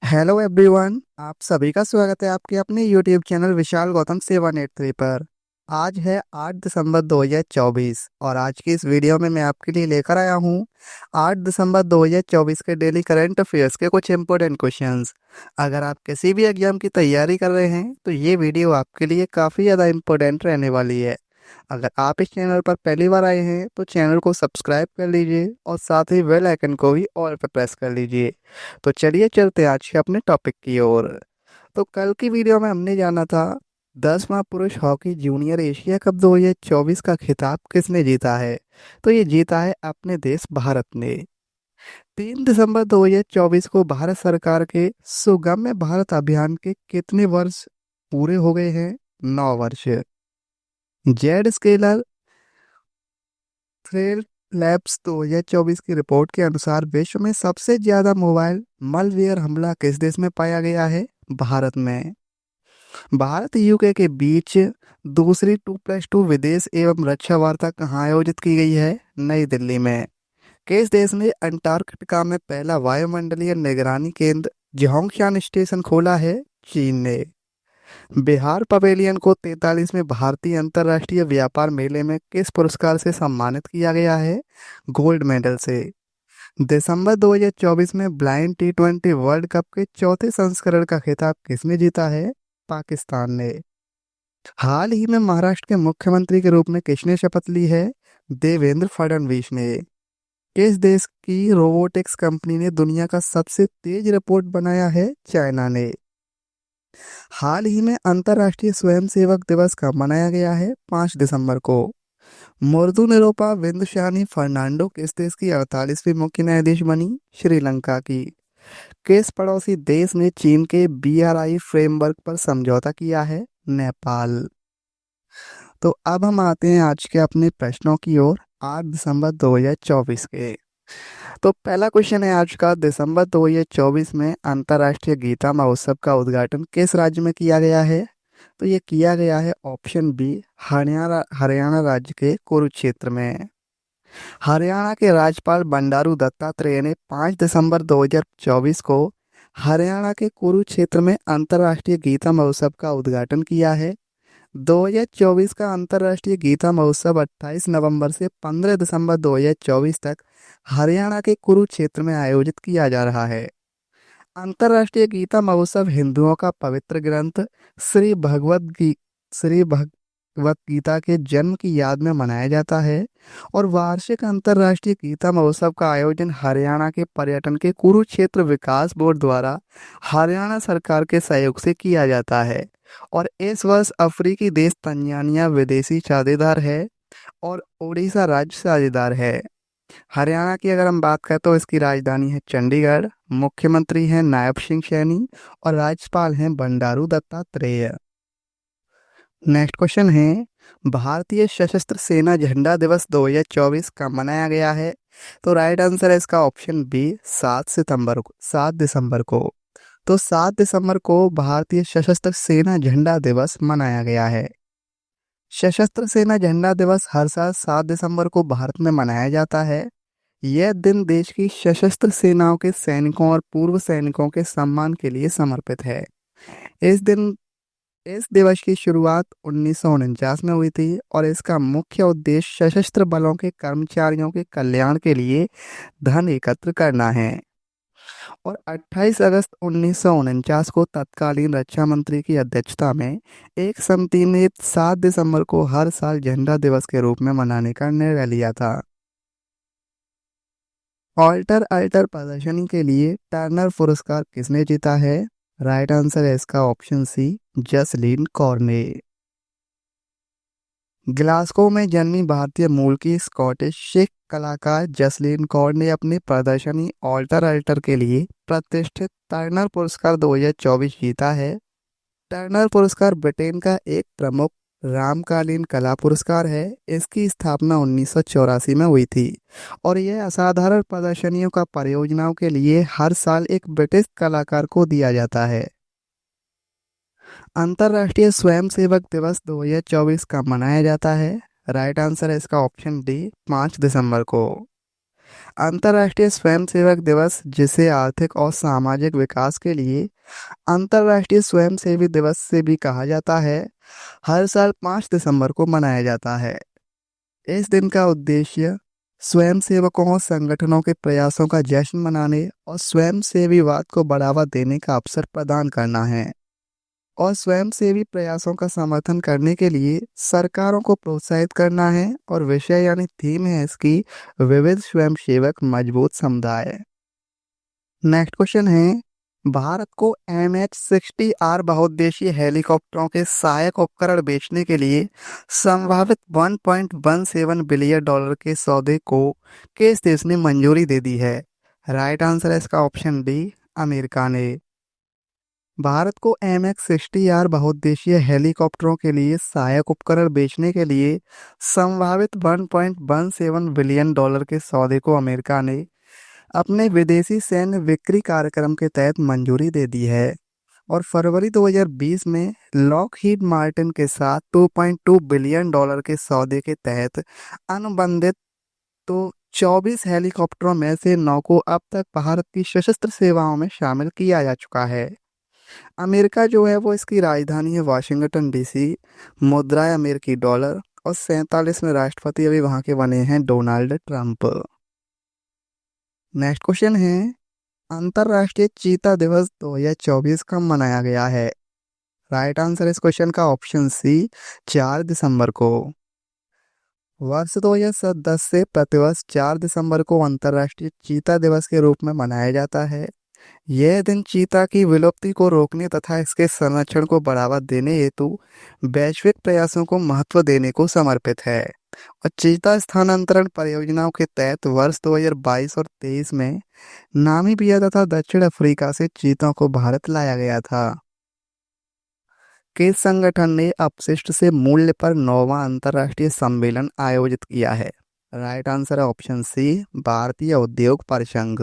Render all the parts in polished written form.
Hello everyone, आप सभी का स्वागत है आपके अपने यूट्यूब चैनल विशाल गौतम 783 पर। आज है 8 दिसंबर 2024 और आज की इस वीडियो में मैं आपके लिए लेकर आया हूँ 8 दिसंबर 2024 के डेली करंट अफेयर्स के कुछ इंपॉर्टेंट क्वेश्चंस। अगर आप किसी भी एग्जाम की तैयारी कर रहे हैं तो ये वीडियो आपके लिए काफ़ी ज़्यादा इम्पोर्टेंट रहने वाली है। अगर आप इस चैनल पर पहली बार आए हैं तो चैनल को सब्सक्राइब कर लीजिए और साथ ही बेल आइकन को भी ऑल पर प्रेस कर लीजिए। तो चलिए चलते हैं आज के अपने टॉपिक की ओर। तो कल की वीडियो में हमने जाना था 10वां पुरुष हॉकी जूनियर एशिया कप 2024 का खिताब किसने जीता है। तो ये जीता है अपने देश भारत ने। 3 दिसंबर 2024 को भारत सरकार के सुगम्य भारत अभियान के कितने वर्ष पूरे हो गए हैं? 9 वर्ष। जेड स्केलर थ्रेल लैब्स 2024 की रिपोर्ट के अनुसार विश्व में सबसे ज्यादा मोबाइल मलवेयर हमला किस देश में पाया गया है? भारत में। भारत यूके के बीच दूसरी 2+2 विदेश एवं रक्षा वार्ता कहाँ आयोजित की गई है? नई दिल्ली में। किस देश ने अंटार्कटिका में पहला वायुमंडलीय निगरानी केंद्र जोंगशान स्टेशन खोला है? चीन ने। बिहार पवेलियन को 43वें भारतीय अंतर्राष्ट्रीय व्यापार मेले में किस पुरस्कार से सम्मानित किया गया है? गोल्ड मेडल से। दिसंबर 2024 में ब्लाइंड T20 वर्ल्ड कप के चौथे संस्करण का खिताब किसने जीता है? पाकिस्तान ने। हाल ही में महाराष्ट्र के मुख्यमंत्री के रूप में किसने शपथ ली है? देवेंद्र फडणवीस ने। किस देश की रोबोटिक्स कंपनी ने दुनिया का सबसे तेज रोबोट बनाया है? चाइना ने। हाल ही में अंतर्राष्ट्रीय स्वयंसेवक दिवस कब मनाया गया है? 5 दिसंबर को। मुर्दू निरोपा बिंदुसानी फर्नांडो किस देश की 48वीं मुख्य न्यायाधीश बनी? श्रीलंका की। किस पड़ोसी देश ने चीन के BRI फ्रेमवर्क पर समझौता किया है? नेपाल। तो अब हम आते हैं आज के अपने प्रश्नों की ओर 8 दिसंबर 2024 के। तो पहला क्वेश्चन है आज का, दिसंबर 2024 में अंतर्राष्ट्रीय गीता महोत्सव का उद्घाटन किस राज्य में किया गया है? तो ये किया गया है ऑप्शन बी, हरियाणा हरियाणा राज्य के कुरुक्षेत्र में। हरियाणा के राज्यपाल बंडारू दत्तात्रेय ने 5 दिसंबर 2024 को हरियाणा के कुरुक्षेत्र में अंतर्राष्ट्रीय गीता महोत्सव का उद्घाटन किया है। 2024 का अंतर्राष्ट्रीय गीता महोत्सव 28 नवंबर से 15 दिसंबर 2024 तक हरियाणा के कुरुक्षेत्र में आयोजित किया जा रहा है। अंतर्राष्ट्रीय गीता महोत्सव हिंदुओं का पवित्र ग्रंथ श्री भगवत गीता के जन्म की याद में मनाया जाता है और वार्षिक अंतर्राष्ट्रीय गीता महोत्सव का आयोजन हरियाणा के पर्यटन के कुरुक्षेत्र विकास बोर्ड द्वारा हरियाणा सरकार के सहयोग से किया जाता है। और इस वर्ष अफ्रीकी देश तंजानिया विदेशी साझेदार है और उड़ीसा राज्य साझेदार है। हरियाणा की अगर हम बात करें तो इसकी राजधानी है चंडीगढ़, मुख्यमंत्री हैं नायब सिंह सैनी और राज्यपाल हैं बंडारू दत्तात्रेय। नेक्स्ट क्वेश्चन है, भारतीय सशस्त्र सेना झंडा दिवस 2024 कब मनाया गया है? तो राइट आंसर है इसका ऑप्शन बी, 7 दिसंबर को। तो 7 दिसंबर को भारतीय सशस्त्र सेना झंडा दिवस मनाया गया है। सशस्त्र सेना झंडा दिवस हर साल 7 दिसंबर को भारत में मनाया जाता है। यह दिन देश की सशस्त्र सेनाओं के सैनिकों और पूर्व सैनिकों के सम्मान के लिए समर्पित है। इस दिन इस दिवस की शुरुआत 1949 में हुई थी और इसका मुख्य उद्देश्य सशस्त्र बलों के कर्मचारियों के कल्याण के लिए धन एकत्र करना है। और 28 अगस्त 1949 को तत्कालीन रक्षा मंत्री की अध्यक्षता में एक समिति ने 7 दिसंबर को हर साल झंडा दिवस के रूप में मनाने का निर्णय लिया था। ऑल्टर अल्टर प्रदर्शनी के लिए टर्नर पुरस्कार किसने जीता है? राइट आंसर है इसका ऑप्शन सी, जसलीन कॉर्ने। ग्लासगो में जन्मी भारतीय मूल की स्कॉटिश सिख कलाकार जसलीन कौर ने अपनी प्रदर्शनी ऑल्टर अल्टर के लिए प्रतिष्ठित टर्नर पुरस्कार 2024 जीता है। टर्नर पुरस्कार ब्रिटेन का एक प्रमुख रामकालीन कला पुरस्कार है। इसकी स्थापना 1984 में हुई थी और यह असाधारण प्रदर्शनियों का परियोजनाओं के लिए हर साल एक ब्रिटिश कलाकार को दिया जाता है। अंतर्राष्ट्रीय स्वयंसेवक दिवस 2024 का मनाया जाता है। राइट आंसर है इसका ऑप्शन डी, 5 दिसंबर को। अंतर्राष्ट्रीय स्वयंसेवक दिवस, जिसे आर्थिक और सामाजिक विकास के लिए अंतर्राष्ट्रीय स्वयंसेवी दिवस से भी कहा जाता है, हर साल 5 दिसंबर को मनाया जाता है। इस दिन का उद्देश्य स्वयंसेवकों और संगठनों के प्रयासों का जश्न मनाने और स्वयंसेवीवाद को बढ़ावा देने का अवसर प्रदान करना है, और स्वयंसेवी प्रयासों का समर्थन करने के लिए सरकारों को प्रोत्साहित करना है। और विषय यानी थीम है इसकी विविध स्वयंसेवक मजबूत समुदाय। नेक्स्ट क्वेश्चन है, भारत को MH-60R बहुउद्देशीय हेलीकॉप्टरों के सहायक उपकरण बेचने के लिए संभावित $1.17 बिलियन के सौदे को किस देश ने मंजूरी दे दी है? राइट आंसर है इसका ऑप्शन डी, अमेरिका ने। भारत को MH-60R बहुउद्देशीय हेलीकॉप्टरों के लिए सहायक उपकरण बेचने के लिए संभावित $1.17 बिलियन के सौदे को अमेरिका ने अपने विदेशी सैन्य बिक्री कार्यक्रम के तहत मंजूरी दे दी है, और फरवरी 2020 में लॉकहीड मार्टिन के साथ $2.2 बिलियन के सौदे के तहत अनुबंधित तो 24 हेलीकॉप्टरों में से 9 को अब तक भारत की सशस्त्र सेवाओं में शामिल किया जा चुका है। अमेरिका जो है वो इसकी राजधानी है वाशिंगटन डीसी, मुद्रा है अमेरिकी डॉलर, और 47वें राष्ट्रपति अभी वहाँ के बने हैं डोनाल्ड ट्रंप। नेक्स्ट क्वेश्चन है, अंतर्राष्ट्रीय चीता दिवस 2024 कब मनाया गया है? राइट आंसर इस क्वेश्चन का ऑप्शन सी, 4 दिसंबर को। वर्ष 2010 से प्रतिवर्ष 4 दिसंबर को अंतर्राष्ट्रीय चीता दिवस के रूप में मनाया जाता है। यह दिन चीता की विलुप्ति को रोकने तथा इसके संरक्षण को बढ़ावा देने हेतु वैश्विक प्रयासों को महत्व देने को समर्पित है, और चीता स्थानांतरण परियोजनाओं के तहत वर्ष 2022 और 23 में नामीबिया तथा दक्षिण अफ्रीका से चीतों को भारत लाया गया था। किस संगठन ने अपशिष्ट से मूल्य पर 9वां अंतर्राष्ट्रीय सम्मेलन आयोजित किया है? राइट आंसर है ऑप्शन सी, भारतीय उद्योग परिसंघ।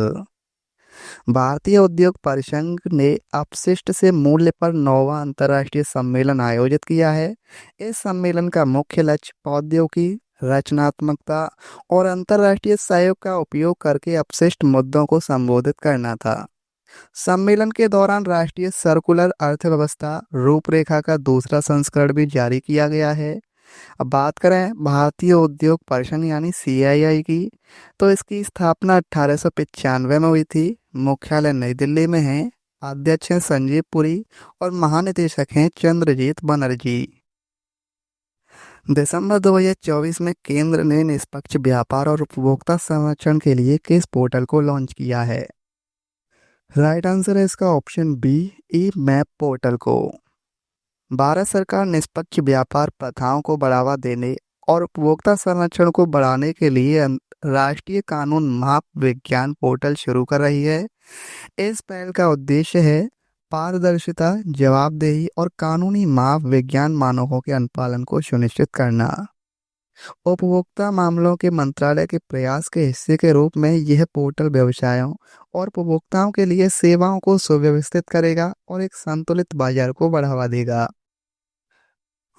भारतीय उद्योग परिसंघ ने अपशिष्ट से मूल्य पर 9वां अंतर्राष्ट्रीय सम्मेलन आयोजित किया है। इस सम्मेलन का मुख्य लक्ष्य प्रौद्योगिकी, रचनात्मकता और अंतर्राष्ट्रीय सहयोग का उपयोग करके अपशिष्ट मुद्दों को संबोधित करना था। सम्मेलन के दौरान राष्ट्रीय सर्कुलर अर्थव्यवस्था रूपरेखा का दूसरा संस्करण भी जारी किया गया है। अब बात करें भारतीय उद्योग परिसंघ यानी CII की, तो इसकी स्थापना 1895 में हुई थी। मुख्यालय नई दिल्ली में है। अध्यक्ष हैं संजीव पुरी और महानिदेशक हैं चंद्रजीत बनर्जी। दिसंबर 2024 में केंद्र ने निष्पक्ष व्यापार और उपभोक्ता संरक्षण के लिए किस पोर्टल को लॉन्च किया है? राइट आंसर है इसका ऑप्शन बी, ई-मैप पोर्टल को। भारत सरकार निष्पक्ष व्यापार प्रथाओं को बढ़ावा देने और उपभोक्ता संरक्षण को बढ़ाने के लिए राष्ट्रीय कानून माप विज्ञान पोर्टल शुरू कर रही है। इस पहल का उद्देश्य है पारदर्शिता, जवाबदेही और कानूनी माप विज्ञान मानकों के अनुपालन को सुनिश्चित करना। उपभोक्ता मामलों के मंत्रालय के प्रयास के हिस्से के रूप में यह पोर्टल व्यवसायों और उपभोक्ताओं के लिए सेवाओं को सुव्यवस्थित करेगा और एक संतुलित बाजार को बढ़ावा देगा।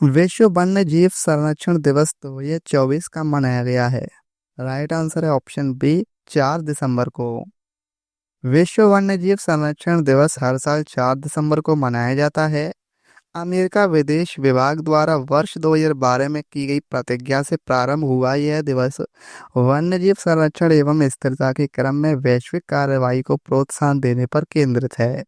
विश्व वन्य जीव संरक्षण दिवस 2024 का मनाया गया है? राइट आंसर है ऑप्शन बी, 4 दिसंबर को। विश्व वन्य जीव संरक्षण दिवस हर साल 4 दिसंबर को मनाया जाता है। अमेरिका विदेश विभाग द्वारा वर्ष 2012 में की गई प्रतिज्ञा से प्रारंभ हुआ यह दिवस वन्यजीव संरक्षण एवं स्थिरता के क्रम में वैश्विक कार्रवाई को प्रोत्साहन देने पर केंद्रित है।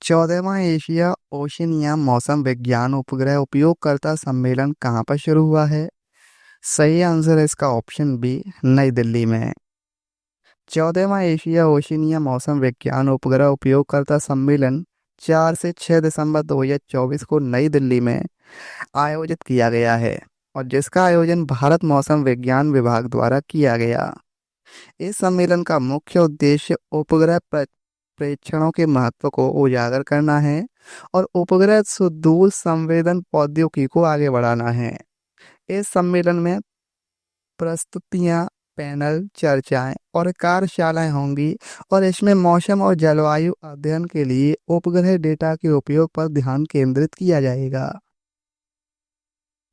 14वां एशिया ओशिनिया मौसम विज्ञान उपग्रह उपयोगकर्ता सम्मेलन कहाँ पर शुरू हुआ है? सही आंसर है इसका ऑप्शन बी, नई दिल्ली में। 14वां एशिया ओशिनिया मौसम विज्ञान उपग्रह उपयोगकर्ता सम्मेलन 4 से 6 दिसंबर 2024 को नई दिल्ली में आयोजित किया गया है, और जिसका आयोजन भारत मौसम विज्ञान विभाग द्वारा किया गया। इस सम्मेलन का मुख्य उद्देश्य उपग्रह प्रेक्षणों के महत्व को उजागर करना है और उपग्रह सुदूर संवेदन प्रौद्योगिकी को आगे बढ़ाना है। इस सम्मेलन में प्रस्तुतियां, पैनल, चर्चाएं और कार्यशालाएं होंगी, और इसमें मौसम और जलवायु अध्ययन के लिए उपग्रह डेटा के उपयोग पर ध्यान केंद्रित किया जाएगा।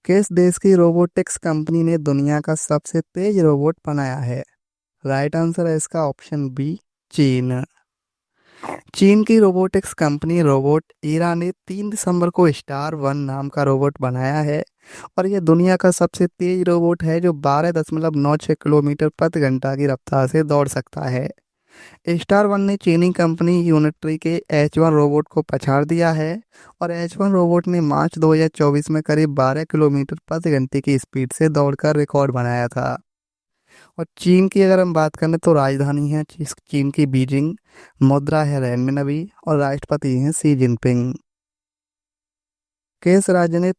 किस देश की रोबोटिक्स कंपनी ने दुनिया का सबसे तेज रोबोट बनाया है? राइट आंसर है इसका ऑप्शन बी, चीन। चीन की रोबोटिक्स कंपनी रोबोट ईरा ने 3 दिसंबर को स्टार वन नाम का रोबोट बनाया है और यह दुनिया का सबसे तेज रोबोट है जो 12.96 किलोमीटर प्रति घंटा की रफ्तार से दौड़ सकता है। स्टार वन ने चीनी कंपनी यूनिट्री के H1 रोबोट को पछाड़ दिया है और H1 रोबोट ने मार्च 2024 में करीब 12 किलोमीटर प्रति घंटे की स्पीड से दौड़कर रिकॉर्ड बनाया था। और चीन की अगर हम बात करें तो राजधानी है चीन की बीजिंग, मुद्रा है रेनमिनबी और राष्ट्रपति हैं शी जिनपिंग। किस राज्य ने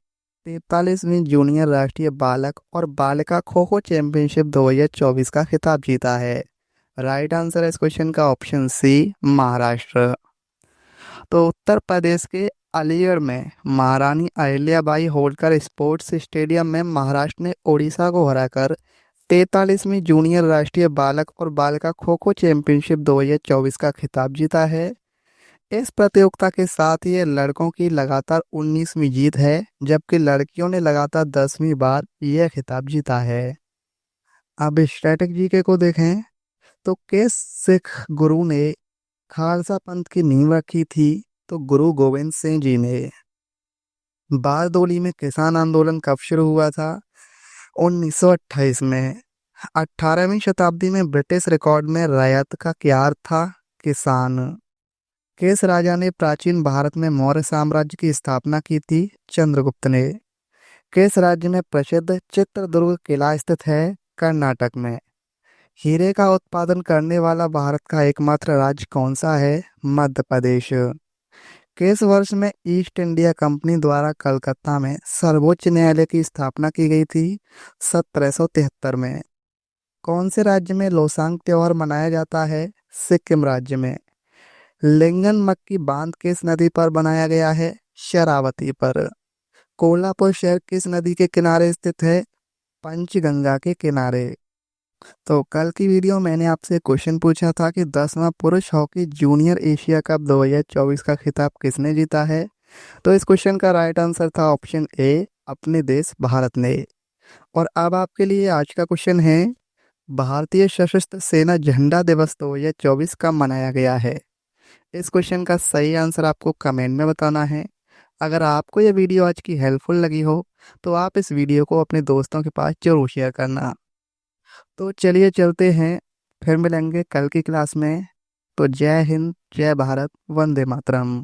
43वीं जूनियर राष्ट्रीय बालक और बालिका खो खो चैंपियनशिप 2024 का खिताब जीता है? राइट आंसर है इस क्वेश्चन का ऑप्शन सी, महाराष्ट्र। तो उत्तर प्रदेश के अलीगढ़ में महारानी अहिल्याबाई होलकर स्पोर्ट्स स्टेडियम में महाराष्ट्र ने ओडिशा को हराकर 43वीं जूनियर राष्ट्रीय बालक और बालिका खो खो चैंपियनशिप 2024 का खिताब जीता है। इस प्रतियोगिता के साथ ये लड़कों की लगातार 19वीं जीत है, जबकि लड़कियों ने लगातार 10वीं बार यह खिताब जीता है। अब स्टैटिक जीके को देखें तो किस सिख गुरु ने खालसा पंथ की नींव रखी थी? तो गुरु गोविंद सिंह जी ने। बारदोली में किसान आंदोलन कब शुरू हुआ था? 1928 में। 18वीं शताब्दी में ब्रिटिश रिकॉर्ड में रैयत का क्या अर्थ था? किसान। किस राजा ने प्राचीन भारत में मौर्य साम्राज्य की स्थापना की थी? चंद्रगुप्त ने। किस राज्य में प्रसिद्ध चित्रदुर्ग किला स्थित है? कर्नाटक में। हीरे का उत्पादन करने वाला भारत का एकमात्र राज्य कौन सा है? मध्य प्रदेश। किस वर्ष में ईस्ट इंडिया कंपनी द्वारा कलकत्ता में सर्वोच्च न्यायालय की स्थापना की गई थी? 1773 में। कौन से राज्य में लोसांग त्योहार मनाया जाता है? सिक्किम राज्य में। लिंगन मक्की बांध किस नदी पर बनाया गया है? शरावती पर। कोल्हापुर शहर किस नदी के किनारे स्थित है? पंचगंगा के किनारे। तो कल की वीडियो मैंने आपसे क्वेश्चन पूछा था कि 10वां पुरुष हॉकी जूनियर एशिया कप 2024 का खिताब किसने जीता है? तो इस क्वेश्चन का राइट आंसर था ऑप्शन ए, अपने देश भारत ने। और अब आपके लिए आज का क्वेश्चन है, भारतीय सशस्त्र सेना झंडा दिवस 2024 कब मनाया गया है? इस क्वेश्चन का सही आंसर आपको कमेंट में बताना है। अगर आपको यह वीडियो आज की हेल्पफुल लगी हो तो आप इस वीडियो को अपने दोस्तों के पास जरूर शेयर करना। तो चलिए चलते हैं, फिर मिलेंगे कल की क्लास में। तो जय हिंद, जय भारत, वंदे मातरम।